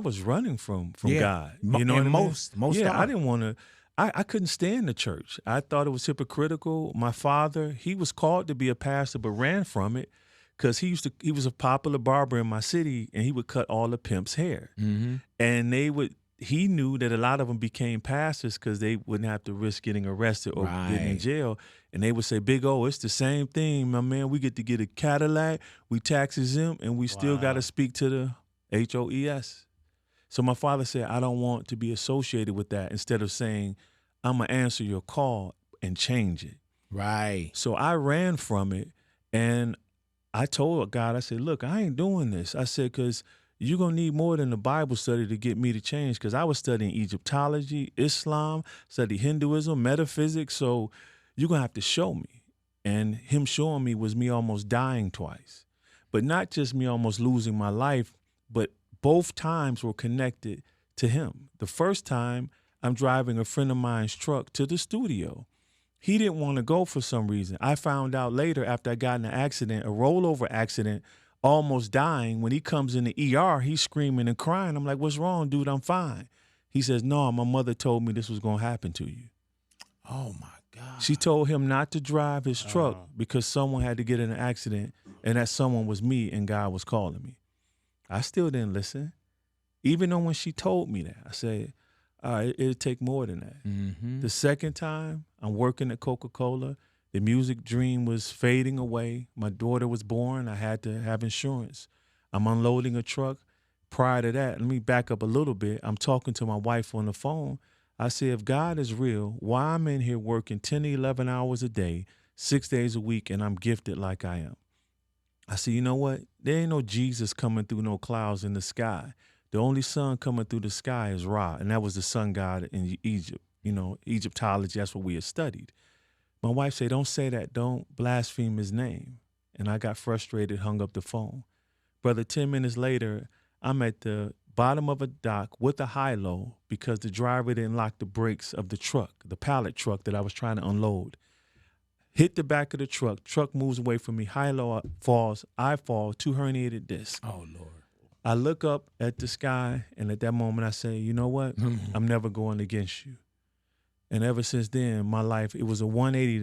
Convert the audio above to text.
was running from Yeah. God. You know And what I mean? most Yeah, are. I didn't want to. I couldn't stand the church. I thought it was hypocritical. My father, he was called to be a pastor, but ran from it because he was a popular barber in my city, and he would cut all the pimps' hair. Mm-hmm. And he knew that a lot of them became pastors because they wouldn't have to risk getting arrested or getting in Right. jail. And they would say, Big O, it's the same thing, my man. We get to get a Cadillac, we tax exempt, and we still got to speak to the HOES. So my father said, I don't want to be associated with that, instead of saying, I'm going to answer your call and change it. Right. So I ran from it, and I told God, I said, look, I ain't doing this. I said, because you're going to need more than a Bible study to get me to change, because I was studying Egyptology, Islam, study Hinduism, metaphysics. So you're going to have to show me. And him showing me was me almost dying twice. But not just me almost losing my life, but both times were connected to him. The first time, I'm driving a friend of mine's truck to the studio. He didn't want to go for some reason. I found out later, after I got in an accident, a rollover accident, almost dying. When he comes in the ER, he's screaming and crying. I'm like, what's wrong, dude? I'm fine. He says, no, my mother told me this was going to happen to you. Oh, my God. She told him not to drive his truck because someone had to get in an accident, and that someone was me, and God was calling me. I still didn't listen. Even though when she told me that, I said, all right, it'll take more than that. Mm-hmm. The second time, I'm working at Coca-Cola. The music dream was fading away. My daughter was born. I had to have insurance. I'm unloading a truck. Prior to that, let me back up a little bit. I'm talking to my wife on the phone. I said, if God is real, why I'm in here working 10 to 11 hours a day, 6 days a week, and I'm gifted like I am? I said, you know what? There ain't no Jesus coming through no clouds in the sky. The only sun coming through the sky is Ra, and that was the sun god in Egypt. You know, Egyptology, that's what we had studied. My wife said, don't say that. Don't blaspheme his name. And I got frustrated, hung up the phone. Brother, 10 minutes later, I'm at the bottom of a dock with a high-low because the driver didn't lock the brakes of the truck, the pallet truck that I was trying to unload. Hit the back of the truck moves away from me, high-low falls, I fall, 2 herniated discs. Oh, Lord. I look up at the sky, and at that moment I say, you know what? I'm never going against you. And ever since then, my life, it was a 180